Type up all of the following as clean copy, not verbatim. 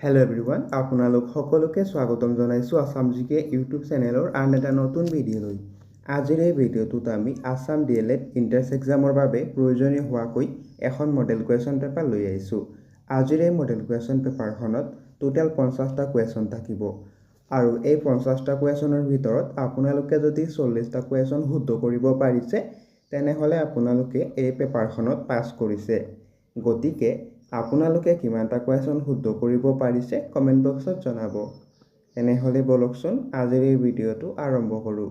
Hello' everyone, আপোনালোক সকলোকে স্বাগতম জনাইছোঁ আছাম জিকে ইউটিউব চেনেলৰ আন এটা নতুন ভিডিঅ'লৈ। আজিৰ এই ভিডিঅ'টোত আমি আছাম DLED এন্ট্ৰেন্স এক্সামৰ বাবে প্ৰয়োজনীয় হোৱাকৈ এখন মডেল কুৱেশ্যন পেপাৰ লৈ আহিছোঁ। আজিৰ এই মডেল কুৱেশ্যন পেপাৰখনত টোটেল 50টা কুৱেশ্যন থাকিব আৰু এই 50টা কুৱেশ্যনৰ ভিতৰত আপোনালোকে যদি 40টা কুৱেশ্যন শুদ্ধ কৰিব পাৰিছে তেনেহ'লে আপোনালোকে এই পেপাৰখনত পাছ কৰিছে। গতিকে আপোনালোকে কিমানটা কুৱেশ্যন শুদ্ধ কৰিব পাৰিছে কমেণ্ট বক্সত জনাব। এনেহ'লে বলকচোন আজিৰ এই ভিডিঅ'টো আৰম্ভ কৰোঁ।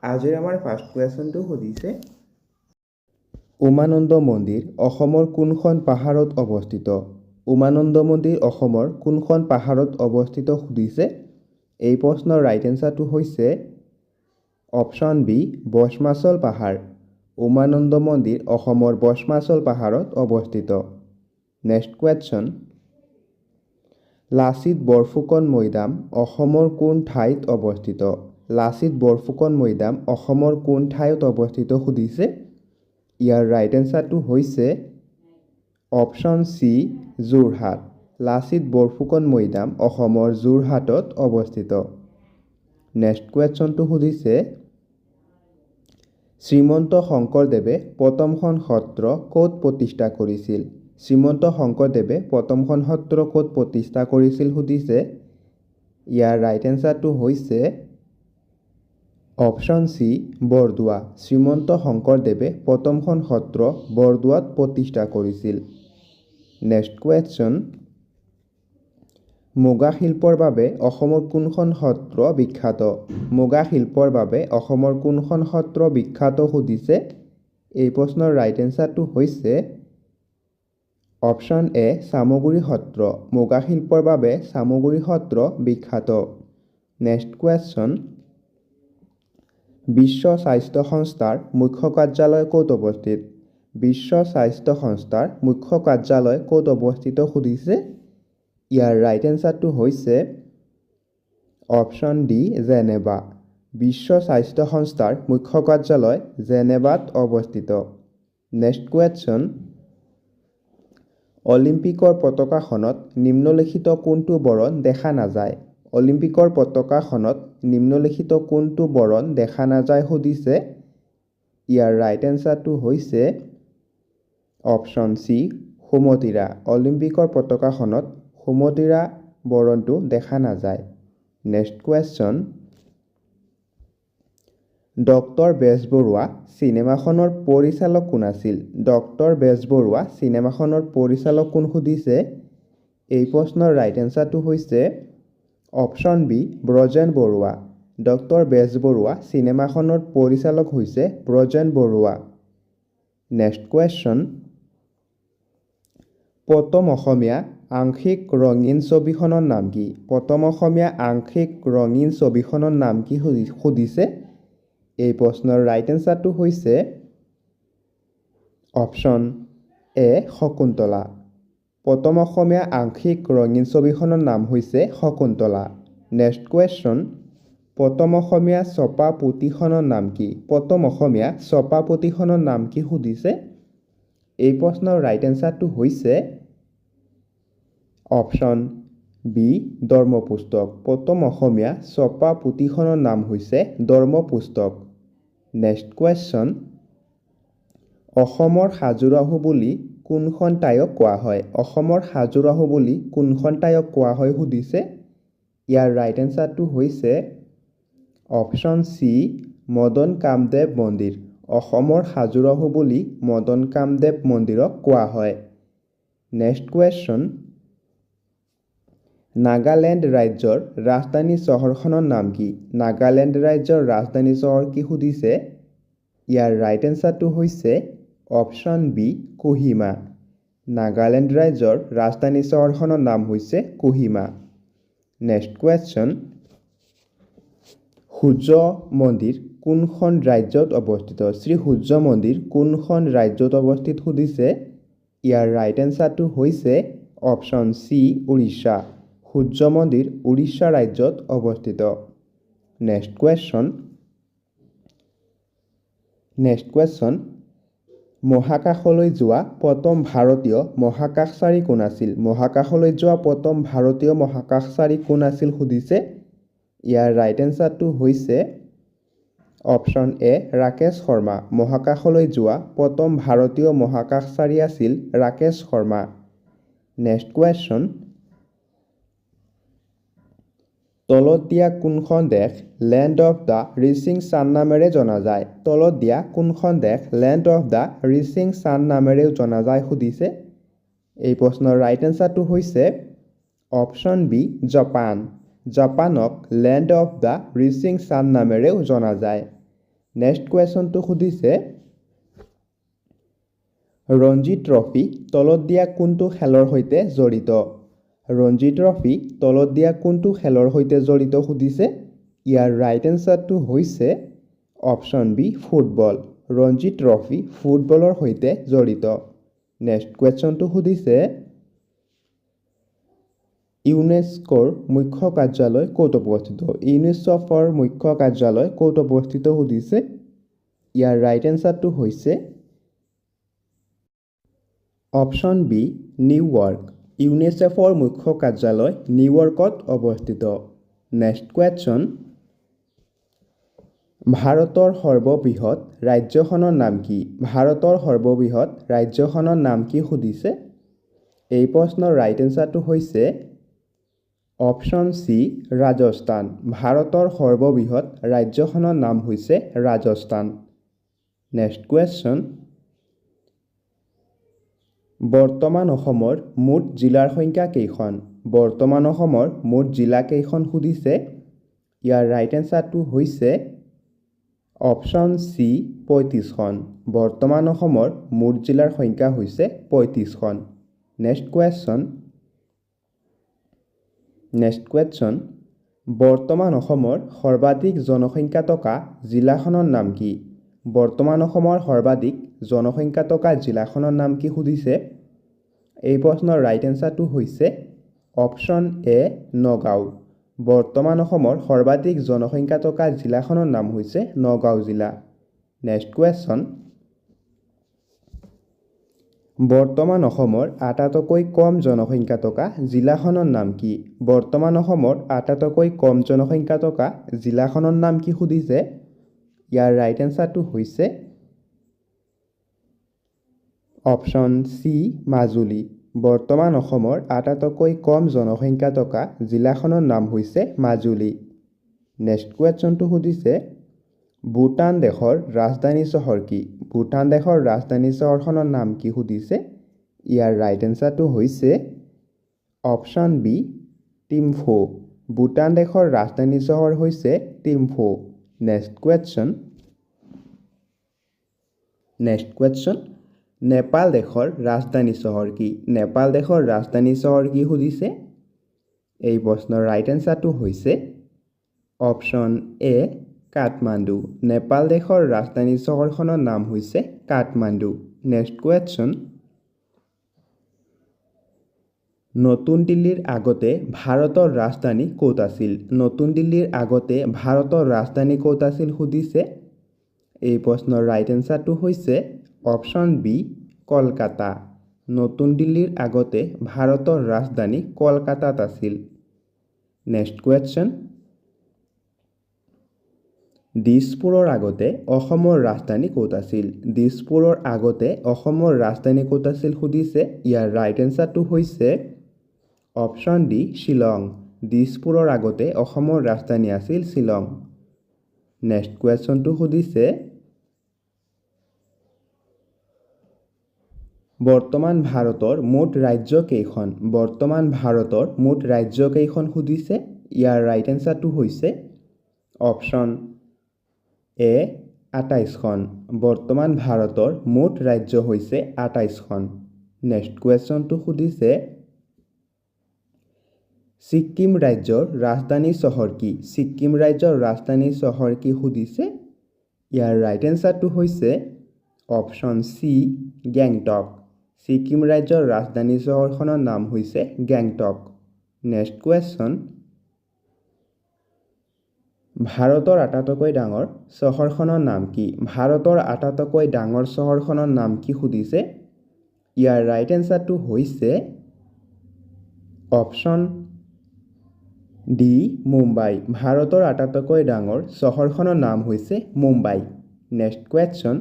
আজিৰ আমাৰ ফাৰ্ষ্ট কুৱেশ্যনটো সুধিছে, উমানন্দ মন্দিৰ অসমৰ কোনখন পাহাৰত অৱস্থিত? উমানন্দ মন্দিৰ অসমৰ কোনখন পাহাৰত অৱস্থিত সুধিছে। এই প্ৰশ্নৰ ৰাইট এনচাৰটো হৈছে অপশ্যন বি, বচমাচল পাহাৰ। উমানন্দ মন্দিৰ অসমৰ বচমাচল পাহাৰত অৱস্থিত। নেক্সট কুৱেশ্যন, লাচিত বৰফুকন মৈদাম অসমৰ কোন ঠাইত অৱস্থিত? লাচিত বৰফুকন মৈদাম অসমৰ কোন ঠাইত অৱস্থিত সুধিছে। ইয়াৰ ৰাইট এনচাৰটো হৈছে অপশ্যন চি, যোৰহাট। লাচিত বৰফুকন মৈদাম অসমৰ যোৰহাটত অৱস্থিত। নেক্সট কুৱেশ্যনটো সুধিছে, শ্ৰীমন্ত শংকৰদেৱে প্ৰথমখন সত্ৰ ক'ত প্ৰতিষ্ঠা কৰিছিল? শ্ৰীমন্ত শংকৰদেৱে প্ৰথমখন সত্ৰ ক'ত প্ৰতিষ্ঠা কৰিছিল সুধিছে। ইয়াৰ ৰাইট এনচাৰটো হৈছে অপশ্যন চি, বৰদোৱা। শ্ৰীমন্ত শংকৰদেৱে প্ৰথমখন সত্ৰ বৰদোৱাত প্ৰতিষ্ঠা কৰিছিল। নেক্সট কুৱেশ্যন, মুগা শিল্পৰ বাবে অসমৰ কোনখন সত্ৰ বিখ্যাত? মুগা শিল্পৰ বাবে অসমৰ কোনখন সত্ৰ বিখ্যাত সুধিছে। এই প্ৰশ্নৰ ৰাইট এনচাৰটো হৈছে অপশ্যন এ, চামগুৰি সত্ৰ। মুগা শিল্পৰ বাবে চামগুৰি সত্ৰ বিখ্যাত। নেক্সট কুৱেশ্যন, বিশ্ব স্বাস্থ্য সংস্থাৰ মুখ্য কাৰ্যালয় ক'ত অৱস্থিত? বিশ্ব স্বাস্থ্য সংস্থাৰ মুখ্য কাৰ্যালয় ক'ত অৱস্থিত সুধিছে। ইয়াৰ ৰাইট এনচাৰটো হৈছে অপশ্যন ডি, জেনেভা। বিশ্ব স্বাস্থ্য সংস্থাৰ মুখ্য কাৰ্যালয় জেনেভাত অৱস্থিত। নেক্সট কুৱেশ্যন, অলিম্পিকৰ পতাকাখনত নিম্নলিখিত কোনটো বৰণ দেখা নাযায়? অলিম্পিকৰ পতাকাখনত নিম্নলিখিত কোনটো বৰণ দেখা নাযায় সুধিছে। ইয়াৰ ৰাইট এনচাৰটো হৈছে অপশ্যন চি, সুমতিৰা। অলিম্পিকৰ পতাকাখনত সুমতিৰা বৰণটো দেখা নাযায়। নেক্সট কুৱেশ্যন, ডক্টৰ বেজবৰুৱা চিনেমাখনৰ পৰিচালক কোন আছিল? ডক্টৰ বেজবৰুৱা চিনেমাখনৰ পৰিচালক কোন সুধিছে। এই প্ৰশ্নৰ ৰাইট এনচাৰটো হৈছে option B, Brajen Barua. Doctor Bezbaruah চিনেমাখনৰ পৰিচালক হৈছে ব্ৰজেন বৰুৱা। নেক্সট কুৱেশ্যন, প্ৰথম অসমীয়া আংশিক ৰঙীন ছবিখনৰ নাম কি? প্ৰথম অসমীয়া আংশিক ৰঙীন ছবিখনৰ নাম কি সুধিছে। এই প্ৰশ্নৰ ৰাইট এনচাৰটো হৈছে অপশ্যন এ, শকুন্তলা। প্ৰথম অসমীয়া আংশিক ৰঙীন ছবিখনৰ নাম হৈছে শকুন্তলা। নেক্সট কুৱেশ্যন, প্ৰথম অসমীয়া ছপা পুথিখনৰ নাম কি? প্ৰথম অসমীয়া ছপা পুথিখনৰ নাম কি সুধিছে। এই প্ৰশ্নৰ ৰাইট এনচাৰটো হৈছে অপশ্যন বি, ধৰ্মপুস্তক। প্ৰথম অসমীয়া ছপা পুথিখনৰ নাম হৈছে ধৰ্মপুস্তক। নেক্সট কুৱেশ্যন, অসমৰ খাজুৰাহো বুলি কোনখন ঠাইক কোৱা হয়? অসমৰ খাজুৰাহো বুলি কোনখন ঠাইক কোৱা হয় সুধিছে। ইয়াৰ ৰাইট এনচাৰটো হৈছে অপশ্যন চি, মদন কামদেৱ মন্দিৰ। অসমৰ খাজুৰাহো বুলি মদন কামদেৱ মন্দিৰক কোৱা হয়। নেক্সট কুৱেশ্যন, নাগালেণ্ড ৰাজ্যৰ ৰাজধানী চহৰখনৰ নাম কি? নাগালেণ্ড ৰাজ্যৰ ৰাজধানী চহৰ কি সুধিছে। ইয়াৰ ৰাইট এনচাৰটো হৈছে অপশ্যন বি, কোহিমা। নাগালেণ্ড ৰাজ্যৰ ৰাজধানী চহৰখনৰ নাম হৈছে কোহিমা। নেক্সট কুৱেশ্যন, সূৰ্য মন্দিৰ কোনখন ৰাজ্যত অৱস্থিত? শ্ৰী সূৰ্য মন্দিৰ কোনখন ৰাজ্যত অৱস্থিত সুধিছে। ইয়াৰ ৰাইট এনচাৰটো হৈছে অপশ্যন চি, উৰিষ্যা। সূৰ্য মন্দিৰ উৰিষ্যা ৰাজ্যত অৱস্থিত। নেক্সট কুৱেশ্যন, মহাকাশলৈ যোৱা প্ৰথম ভাৰতীয় মহাকাশচাৰী কোন আছিল? মহাকাশলৈ যোৱা প্ৰথম ভাৰতীয় মহাকাশচাৰী কোন আছিল সুধিছে। ইয়াৰ ৰাইট এনচাৰটো হৈছে অপশ্যন এ ৰাকেশ শৰ্মা। মহাকাশলৈ যোৱা প্ৰথম ভাৰতীয় মহাকাশচাৰী আছিল ৰাকেশ শৰ্মা। নেক্সট কুৱেশ্যন, তলত দিয়া কোনখন দেশ land of the rising sun নামেৰে জনা যায়? তলত দিয়া কোনখন দেশ land of the rising sun নামেৰে জনা যায় সুধিছে। এই প্ৰশ্নৰ ৰাইট এনচাৰটো হৈছে অপশ্যন বি জাপান। জাপানক land of the rising sun নামেৰেও জনা যায়। নেক্সট কুৱেশ্যনটো সুধিছে, ৰঞ্জী ট্ৰফী তলত দিয়া কোনটো খেলৰ সৈতে জড়িত? ৰঞ্জী ট্ৰফী তলত দিয়া কোনটো খেলৰ সৈতে জড়িত সুধিছে। ইয়াৰ ৰাইট এনচাৰটো হৈছে option B football. Ranji trophy ফুটবলৰ সৈতে জড়িত। নেক্সট কুৱেশ্যনটো সুধিছে, ইউনেস্কোৰ মুখ্য কাৰ্যালয় ক'ত অৱস্থিত? ইউনেস্কোৰ মুখ্য কাৰ্যালয় ক'ত অৱস্থিত সুধিছে। ইয়াৰ ৰাইট এনচাৰটো হৈছে অপশ্যন বি নিউয়ৰ্ক। ইউনেস্কোৰ মুখ্য কাৰ্যালয় নিউয়ৰ্কত অৱস্থিত। নেক্সট কুৱেশ্যন, ভাৰতৰ সৰ্ববৃহৎ ৰাজ্যখনৰ নাম কি? ভাৰতৰ সৰ্ববৃহৎ ৰাজ্যখনৰ নাম কি সুধিছে। এই প্ৰশ্নৰ ৰাইট এনচাৰটো হৈছে অপশ্যন চি ৰাজস্থান। ভাৰতৰ সৰ্ববৃহৎ ৰাজ্যখনৰ নাম হৈছে ৰাজস্থান। নেক্সট কুৱেশ্যন, বৰ্তমান অসমৰ মুঠ জিলাৰ সংখ্যা কেইখন? বৰ্তমান অসমৰ মুঠ জিলা কেইখন সুধিছে। ইয়াৰ ৰাইট এনচাৰটো হৈছে অপশ্যন চি ৩৫খন। বৰ্তমান অসমৰ মুঠ জিলাৰ সংখ্যা হৈছে ৩৫খন। নেক্সট কুৱেশ্যন, বৰ্তমান অসমৰ সৰ্বাধিক জনসংখ্যা থকা জিলাখনৰ নাম কি? বৰ্তমান অসমৰ সৰ্বাধিক জনসংখ্যা থকা জিলাখনৰ নাম কি সুধিছে। এই প্ৰশ্নৰ ৰাইট এনচাৰটো হৈছে অপশ্যন এ নগাঁও। বৰ্তমান অসমৰ সৰ্বাধিক জনসংখ্যা থকা জিলাখনৰ নাম হৈছে নগাঁও জিলা। নেক্সট কুৱেশ্যন, বৰ্তমান অসমৰ আটাইতকৈ কম জনসংখ্যা থকা জিলাখনৰ নাম কি? বৰ্তমান অসমৰ আটাইতকৈ কম জনসংখ্যা থকা জিলাখনৰ নাম কি সুধিছে। ইয়াৰ ৰাইট এনচাৰটো হৈছে অপশ্যন চি মাজুলী। বৰ্তমান অসমৰ আটাইতকৈ কম জনসংখ্যা থকা জিলাখনৰ নাম হৈছে মাজুলী। নেক্সট কুৱেশ্যনটো সুধিছে, ভূটান দেশৰ ৰাজধানী চহৰ কি? ভূটান দেশৰ ৰাজধানী চহৰখনৰ নাম কি সুধিছে। ইয়াৰ ৰাইট এনচাৰটো হৈছে অপশ্যন বি টিম্ফু। ভূটান দেশৰ ৰাজধানী চহৰ হৈছে টিম্ফু। নেক্সট কুৱেশ্যন, নেপাল দেশৰ ৰাজধানী চহৰ কি? নেপাল দেশৰ ৰাজধানী চহৰ কি সুধিছে। এই প্ৰশ্নৰ ৰাইট এনচাৰটো হৈছে অপশ্যন এ কাঠমাণ্ডু। নেপাল দেশৰ ৰাজধানী চহৰখনৰ নাম হৈছে কাঠমাণ্ডু। নেক্সট কুৱেশ্যন, নতুন দিল্লীৰ আগতে ভাৰতৰ ৰাজধানী ক'ত আছিল? নতুন দিল্লীৰ আগতে ভাৰতৰ ৰাজধানী ক'ত আছিল সুধিছে। এই প্ৰশ্নৰ ৰাইট এনচাৰটো হৈছে অপশ্যন বি কলকাতা। নতুন দিল্লীৰ আগতে ভাৰতৰ ৰাজধানী কলকাতাত আছিল। নেক্সট কুৱেশ্যন, দিছপুৰৰ আগতে অসমৰ ৰাজধানী ক'ত আছিল? দিছপুৰৰ আগতে অসমৰ ৰাজধানী ক'ত আছিল সুধিছে। ইয়াৰ ৰাইট এনচাৰটো হৈছে অপশ্যন ডি শ্বিলং। দিছপুৰৰ আগতে অসমৰ ৰাজধানী আছিল শ্বিলং। নেক্সট কুৱেশ্যনটো সুধিছে, বৰ্তমান ভাৰতৰ মুঠ ৰাজ্য কেইখন? বৰ্তমান ভাৰতৰ মুঠ ৰাজ্য কেইখন সুধিছে। ইয়াৰ ৰাইট এনচাৰটো হৈছে অপশ্যন এ ২৮খন। বৰ্তমান ভাৰতৰ মুঠ ৰাজ্য হৈছে ২৮খন। নেক্সট কুৱেশ্যনটো সুধিছে, ছিক্কিম ৰাজ্যৰ ৰাজধানী চহৰ কি? ছিক্কিম ৰাজ্যৰ ৰাজধানী চহৰ কি সুধিছে। ইয়াৰ ৰাইট এনচাৰটো হৈছে অপশ্যন চি গেংটক। ছিক্কিম ৰাজ্যৰ ৰাজধানী চহৰখনৰ নাম হৈছে গেংটক। নেক্সট কুৱেশ্যন, ভাৰতৰ আটাইতকৈ ডাঙৰ চহৰখনৰ নাম কি? ভাৰতৰ আটাইতকৈ ডাঙৰ চহৰখনৰ নাম কি সুধিছে। ইয়াৰ ৰাইট এনচাৰটো হৈছে অপশ্যন ডি মুম্বাই। ভাৰতৰ আটাইতকৈ ডাঙৰ চহৰখনৰ নাম হৈছে মুম্বাই। Next question.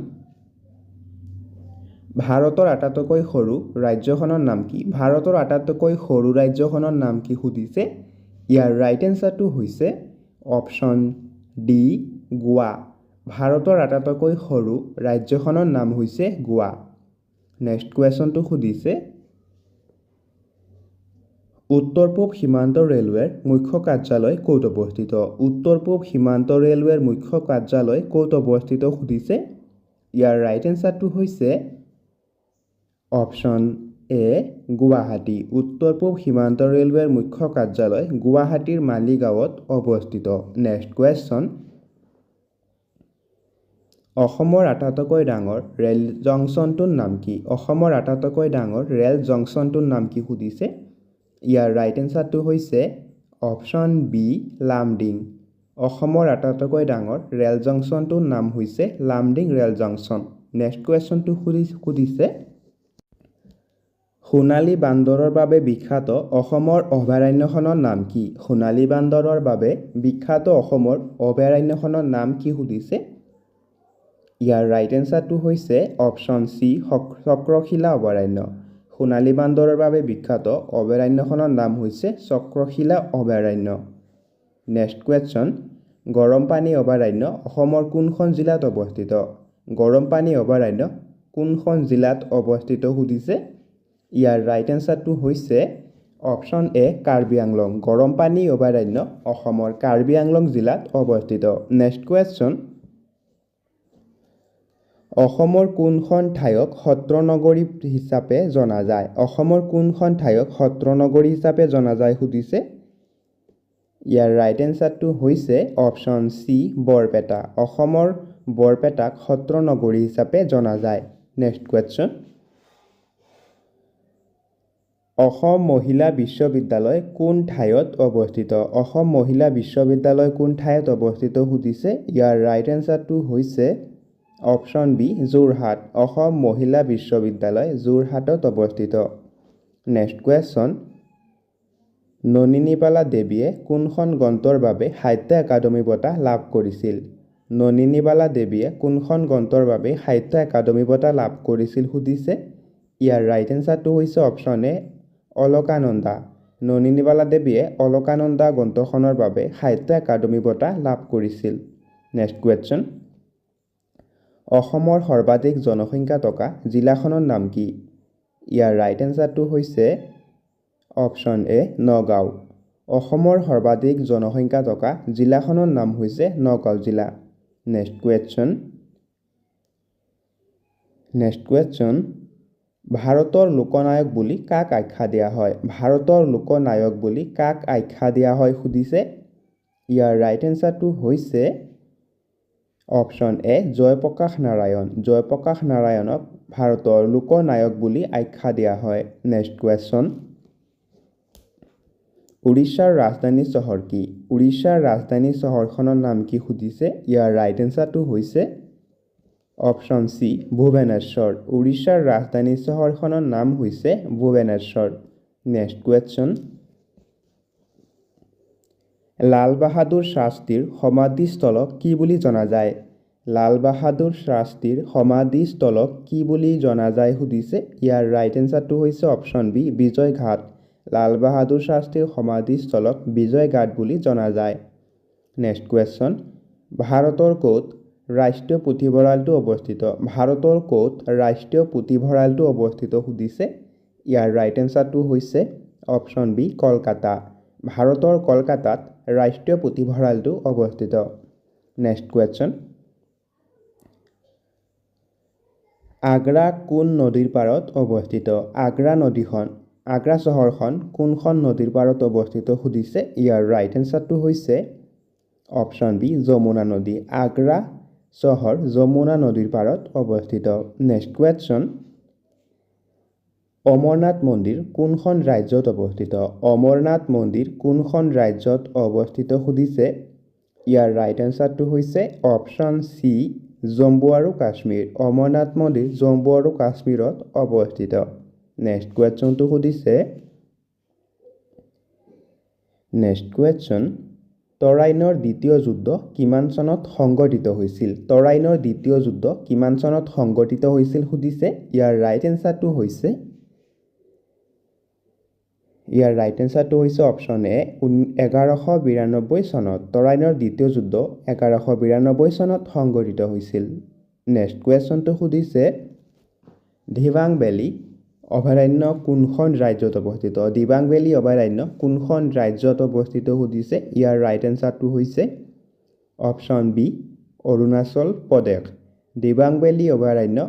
ভাৰতৰ আটাইতকৈ সৰু ৰাজ্যখনৰ নাম কি? ভাৰতৰ আটাইতকৈ সৰু ৰাজ্যখনৰ নাম কি সুধিছে। ইয়াৰ ৰাইট এনচাৰটো হৈছে অপশ্যন ডি গোৱা। ভাৰতৰ আটাইতকৈ সৰু ৰাজ্যখনৰ নাম হৈছে গোৱা। নেক্সট কুৱেশ্যনটো সুধিছে উত্তৰ পূব সীমান্ত ৰেলৱেৰ মুখ্য কাৰ্যালয় ক'ত অৱস্থিত? উত্তৰ পূব সীমান্ত ৰেলৱেৰ মুখ্য কাৰ্যালয় ক'ত অৱস্থিত সুধিছে। ইয়াৰ ৰাইট এনচাৰটো হৈছে অপশ্যন এ গুৱাহাটী। উত্তৰ পূব সীমান্ত ৰেলৱেৰ মুখ্য কাৰ্যালয় গুৱাহাটীৰ মালিগাঁৱত অৱস্থিত। Next question. অসমৰ আটাইতকৈ ডাঙৰ ৰেল জংচনটোৰ নাম কি? অসমৰ আটাইতকৈ ডাঙৰ ৰেল জংচনটোৰ নাম কি সুধিছে। ইয়াৰ ৰাইট এনচাৰটো হৈছে অপশ্যন বি লামডিং। অসমৰ আটাইতকৈ ডাঙৰ ৰেল জংচনটোৰ নাম হৈছে লামডিং ৰেল জংচন। নেক্সট কুৱেশ্যনটো সুধিছে সোণালী বান্দৰৰ বাবে বিখ্যাত অসমৰ অভয়াৰণ্যখনৰ নাম কি? সোণালী বান্দৰৰ বাবে বিখ্যাত অসমৰ অভয়াৰণ্যখনৰ নাম কি সুধিছে। ইয়াৰ ৰাইট এনচাৰটো হৈছে অপশ্যন চি চক্ৰশিলা অভয়াৰণ্য। সোণালী বান্দৰৰ বাবে বিখ্যাত অভয়াৰণ্যখনৰ নাম হৈছে চক্ৰশিলা অভয়াৰণ্য। Next question. গৰমপানী অভয়াৰণ্য অসমৰ কোনখন জিলাত অৱস্থিত? গৰমপানী অভয়াৰণ্য কোনখন জিলাত অৱস্থিত সুধিছে। ইয়াৰ ৰাইট এনচাৰটো হৈছে অপশ্যন এ কাৰ্বি আংলং। গৰমপানী অভয়াৰণ্য অসমৰ কাৰ্বি আংলং জিলাত অৱস্থিত। Next question. অসমৰ কোনখন ঠাইক সত্ৰ নগৰী হিচাপে জনা যায়? অসমৰ কোনখন ঠাইক সত্ৰ নগৰী হিচাপে জনা যায় সুধিছে। ইয়াৰ ৰাইট এনচাৰটো হৈছে অপশ্যন চি বৰপেটা। অসমৰ বৰপেটাক সত্ৰ নগৰী হিচাপে জনা যায়। Next question. অসম মহিলা বিশ্ববিদ্যালয় কোন ঠাইত অৱস্থিত? অসম মহিলা বিশ্ববিদ্যালয় কোন ঠাইত অৱস্থিত সুধিছে। ইয়াৰ ৰাইট এনচাৰটো হৈছে অপশ্যন বি যোৰহাট। অসম মহিলা বিশ্ববিদ্যালয় যোৰহাটত অৱস্থিত। Next question. নলিনীবালা দেৱীয়ে কোনখন গ্ৰন্থৰ বাবে সাহিত্য একাডেমী বঁটা লাভ কৰিছিল? নলিনীবালা দেৱীয়ে কোনখন গ্ৰন্থৰ বাবে সাহিত্য একাডেমী বঁটা লাভ কৰিছিল সুধিছে। ইয়াৰ ৰাইট এনচাৰটো হৈছে অপশ্যন এ অলকানন্দা। নলিনীবালা দেৱীয়ে অলকানন্দা গ্ৰন্থখনৰ বাবে সাহিত্য একাডেমী বঁটা লাভ কৰিছিল। Next question. অসমৰ সৰ্বাধিক জনসংখ্যা থকা জিলাখনৰ নাম কি? ইয়াৰ ৰাইট এনচাৰটো হৈছে অপশ্যন এ নগাঁও। অসমৰ সৰ্বাধিক জনসংখ্যা থকা জিলাখনৰ নাম হৈছে নগাঁও জিলা। Next question. ভাৰতৰ লোকনায়ক বুলি কাক আখ্যা দিয়া হয়? ভাৰতৰ লোকনায়ক বুলি কাক আখ্যা দিয়া হয় সুধিছে। ইয়াৰ ৰাইট এনচাৰটো হৈছে অপশ্যন এ জয়প্ৰকাশ নাৰায়ণ। জয়প্ৰকাশ নাৰায়ণক ভাৰতৰ লোকনায়ক বুলি আখ্যা দিয়া হয়। Next question. উৰিষ্যাৰ ৰাজধানী চহৰ কি? উৰিষ্যাৰ ৰাজধানী চহৰখনৰ নাম কি সুধিছে। ইয়াৰ ৰাইট এনচাৰটো হৈছে অপশ্যন চি ভুৱনেশ্বৰ। উৰিষ্যাৰ ৰাজধানী চহৰখনৰ নাম হৈছে ভুৱনেশ্বৰ। Next question. লাল বাহাদুৰ শাস্ত্ৰীৰ সমাধিস্থলক কি বুলি জনা যায়? লাল বাহাদুৰ শাস্ত্ৰীৰ সমাধিস্থলক কি বুলি জনা যায় সুধিছে। ইয়াৰ ৰাইট এনচাৰটো হৈছে অপশ্যন বি বিজয় ঘাট। লাল বাহাদুৰ শাস্ত্ৰীৰ সমাধিস্থলক বিজয় ঘাট বুলি জনা যায়। Next question. ভাৰতৰ ক'ত ৰাষ্ট্ৰীয় পুথিভঁৰালটো অৱস্থিত? ভাৰতৰ ক'ত ৰাষ্ট্ৰীয় পুথিভঁৰালটো অৱস্থিত সুধিছে। ইয়াৰ ৰাইট এনচাৰটো হৈছে অপশ্যন বি কলকাতা। ভাৰতৰ কলকাতাত ৰাষ্ট্ৰীয় পুথিভঁৰালটো অৱস্থিত। Next question. আগ্ৰা কোন নদীৰ পাৰত অৱস্থিত? আগ্ৰা চহৰখন কোনখন নদীৰ পাৰত অৱস্থিত সুধিছে। ইয়াৰ ৰাইট এনচাৰটো হৈছে অপশ্যন বি যমুনা নদী। আগ্ৰা চহৰ যমুনা নদীৰ পাৰত অৱস্থিত। Next question. অমৰনাথ মন্দিৰ কোনখন ৰাজ্যত অৱস্থিত? অমৰনাথ মন্দিৰ কোনখন ৰাজ্যত অৱস্থিত সুধিছে। ইয়াৰ ৰাইট এনচাৰটো হৈছে অপশ্যন চি জম্মু আৰু কাশ্মীৰ অমৰনাথ মন্দিৰ জম্মু আৰু কাশ্মীৰত অৱস্থিত নেক্সট কুৱেশ্যনটো সুধিছে নেক্সট কুৱেশ্যন তৰাইনৰ দ্বিতীয় যুদ্ধ কিমান চনত সংঘটিত হৈছিল তৰাইনৰ দ্বিতীয় যুদ্ধ কিমান চনত সংঘটিত হৈছিল সুধিছে ইয়াৰ ৰাইট এনচাৰটো হৈছে অপশ্যন এ 1192 চনত তৰাইনৰ দ্বিতীয় যুদ্ধ 1192 চনত সংঘটিত হৈছিল নেক্সট কুৱেশ্যনটো সুধিছে দিবাং ভেলী অভয়াৰণ্য কোনখন ৰাজ্যত অৱস্থিত দিবাং ভেলী অভয়াৰণ্য কোনখন ৰাজ্যত অৱস্থিত সুধিছে ইয়াৰ ৰাইট এনচাৰটো হৈছে option B Arunachal Pradesh Dibang valley অভয়াৰণ্য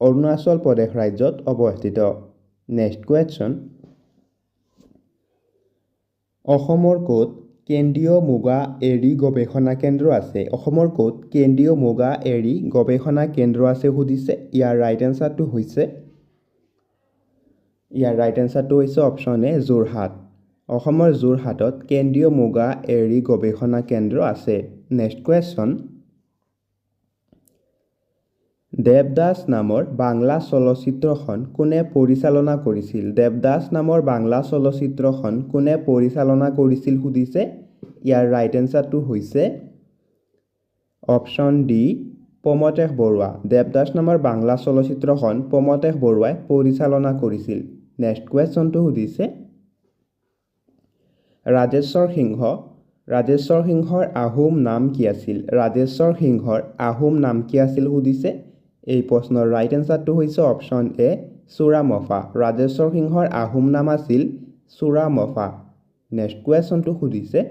অৰুণাচল প্ৰদেশ ৰাজ্যত অৱস্থিত নেক্সট কুৱেশ্যন অসমৰ ক'ত কেন্দ্ৰীয় মুগা এৰী গৱেষণা কেন্দ্ৰ আছে অসমৰ ক'ত কেন্দ্ৰীয় মুগা এৰী গৱেষণা কেন্দ্ৰ আছে সুধিছে ইয়াৰ ৰাইট এনচাৰটো হৈছে অপশ্যন এ যোৰহাট অসমৰ যোৰহাটত কেন্দ্ৰীয় মুগা এৰী গৱেষণা কেন্দ্ৰ আছে নেক্সট কুৱেশ্যন দেৱদাস নামৰ বাংলা চলচ্চিত্ৰখন কোনে পৰিচালনা কৰিছিল দেৱদাস নামৰ বাংলা চলচ্চিত্ৰখন কোনে পৰিচালনা কৰিছিল সুধিছে ইয়াৰ ৰাইট এনচাৰটো হৈছে অপশ্যন ডি প্ৰমতেশ বৰুৱা দেৱদাস নামৰ বাংলা চলচ্চিত্ৰখন প্ৰমতেশ বৰুৱাই পৰিচালনা কৰিছিল নেক্সট কুৱেশ্যনটো সুধিছে ৰাজেশ্বৰ সিংহৰ আহোম নাম কি আছিল ৰাজেশ্বৰ সিংহৰ আহোম নাম কি আছিল সুধিছে এই প্ৰশ্নৰ ৰাইট এনচাৰটো হৈছে অপশ্যন এ চুৰামফা ৰাজেশ্বৰ সিংহৰ আহোম নাম আছিল চুৰামফা নেক্সট কুৱেশ্যনটো সুধিছে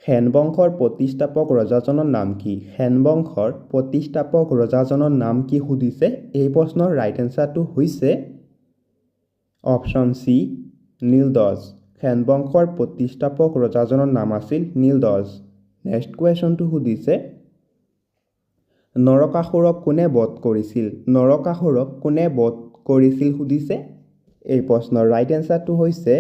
সেন বংশৰ প্ৰতিষ্ঠাপক ৰজাজনৰ নাম কি সেন বংশৰ প্ৰতিষ্ঠাপক ৰজাজনৰ নাম কি সুধিছে এই প্ৰশ্নৰ ৰাইট এনচাৰটো হৈছে অপশ্যন চি নীলধ্বজ সেন বংশৰ প্ৰতিষ্ঠাপক ৰজাজনৰ নাম আছিল নীলধ্বজ নেক্সট কুৱেশ্যনটো সুধিছে নৰকাসুৰক কোনে বধ কৰিছিল সুধিছে এই প্ৰশ্নৰ ৰাইট এনচাৰটো হৈছে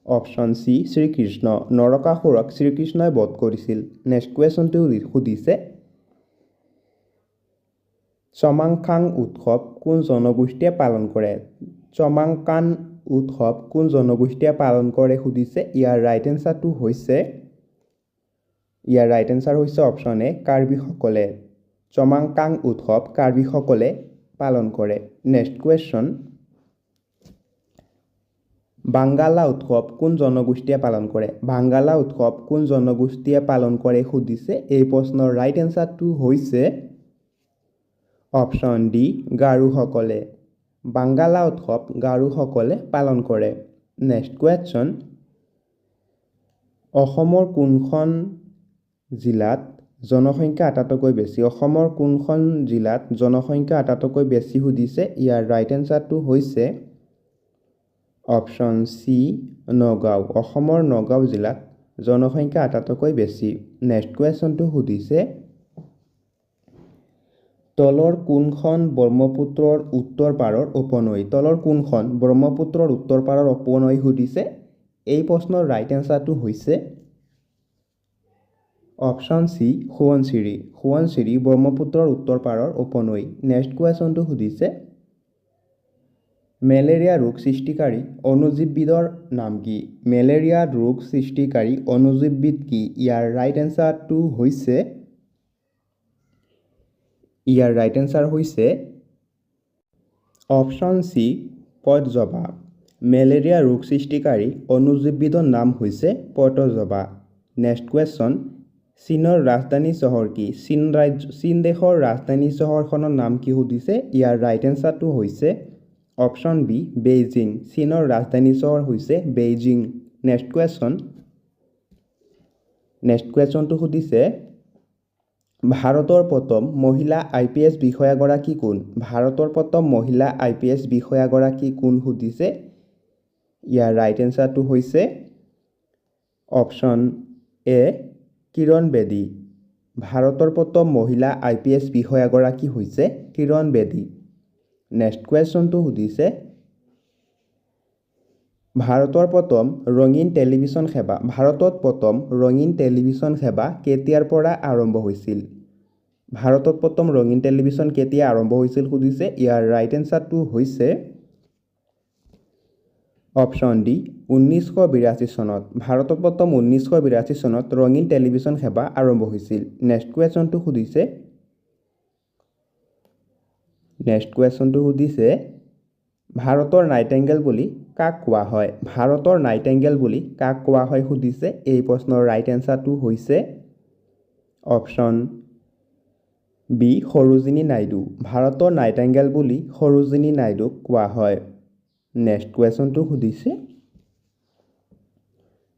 অপশ্যন চি শ্ৰীকৃষ্ণ নৰকাসুৰক শ্ৰীকৃষ্ণই বধ কৰিছিল নেক্সট কুৱেশ্যনটো সুধিছে চমাংকাং উৎসৱ কোন জনগোষ্ঠীয়ে পালন কৰে সুধিছে ইয়াৰ ৰাইট এনচাৰ হৈছে অপশ্যন এ কাৰ্বিসকলে চমাংকাং উৎসৱ কাৰ্বিসকলে পালন কৰে নেক্সট কুৱেশ্যন বাংগালা উৎসৱ কোন জনগোষ্ঠীয়ে পালন কৰে সুধিছে এই প্ৰশ্নৰ ৰাইট এনচাৰটো হৈছে অপশ্যন ডি গাৰোসকলে বাংগালা উৎসৱ গাৰোসকলে পালন কৰে নেক্সট কুৱেশ্যন অসমৰ কোনখন জিলাত জনসংখ্যা আটাইতকৈ বেছি সুধিছে ইয়াৰ ৰাইট এনচাৰটো হৈছে অপশ্যন চি নগাঁও অসমৰ নগাঁও জিলাত জনসংখ্যা আটাইতকৈ বেছি নেক্সট কুৱেশ্যনটো সুধিছে তলৰ কোনখন ব্ৰহ্মপুত্ৰৰ উত্তৰ পাৰৰ উপনৈ সুধিছে এই প্ৰশ্নৰ ৰাইট এনচাৰটো হৈছে অপশ্যন চি সোৱণশিৰি ব্ৰহ্মপুত্ৰৰ উত্তৰ পাৰৰ উপনৈ নেক্সট কুৱেশ্যনটো সুধিছে মেলেৰিয়া ৰোগ সৃষ্টিকাৰী অনুজীৱবিধৰ নাম কি কি ইয়াৰ ৰাইট এনচাৰ হৈছে অপশ্যন চি পটজবা মেলেৰিয়া ৰোগ সৃষ্টিকাৰী অনুজীৱবিধৰ নাম হৈছে পটজবা নেক্সট কুৱেশ্যন চীনৰ ৰাজধানী চহৰ কি চীন দেশৰ ৰাজধানী চহৰখনৰ নাম কি সুধিছে ইয়াৰ ৰাইট এনচাৰটো হৈছে অপশ্যন বি বেইজিং চীনৰ ৰাজধানী চহৰ হৈছে বেইজিং নেক্সট কুৱেশ্যনটো সুধিছে ভাৰতৰ প্ৰথম মহিলা IPS বিষয়াগৰাকী কোন সুধিছে ইয়াৰ ৰাইট এনচাৰটো হৈছে অপশ্যন এ কিৰণ বেদী ভাৰতৰ প্ৰথম মহিলা IPS বিষয়াগৰাকী হৈছে কিৰণ বেদী নেক্সট কুৱেশ্যনটো সুধিছে ভাৰতৰ প্ৰথম ৰঙীন টেলিভিছন সেৱা কেতিয়াৰ পৰা আৰম্ভ হৈছিল? ভাৰতত প্ৰথম ৰঙীন টেলিভিছন কেতিয়া আৰম্ভ হৈছিল সুধিছে। ইয়াৰ ৰাইট এনচাৰটো হৈছে অপশ্যন ডি 1982 চনত। ভাৰতত প্ৰথম 1982 চনত ৰঙীন টেলিভিছন সেৱা আৰম্ভ হৈছিল। নেক্সট কুৱেশ্যনটো সুধিছে ভাৰতৰ নাইটেংগেল বুলি কাক কোৱা হয়? ভাৰতৰ নাইটেংগেল বুলি কাক কোৱা হয় সুধিছে। এই প্ৰশ্নৰ ৰাইট এনচাৰটো হৈছে অপশ্যন বি সৰোজিনী নাইডু। ভাৰতৰ নাইটেংগেল বুলি সৰোজিনী নাইডুক কোৱা হয়। নেক্সট কুৱেশ্যনটো সুধিছে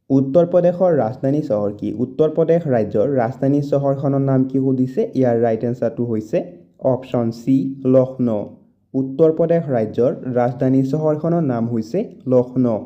উত্তৰ প্ৰদেশৰ ৰাজধানী চহৰ কি? উত্তৰ প্ৰদেশ ৰাজ্যৰ ৰাজধানী চহৰখনৰ নাম কি সুধিছে। ইয়াৰ ৰাইট এনচাৰটো হৈছে অপশ্যন চি লক্ষ্ণৌ। উত্তৰ প্ৰদেশ ৰাজ্যৰ ৰাজধানী চহৰখনৰ নাম হৈছে লক্ষ্ণৌ।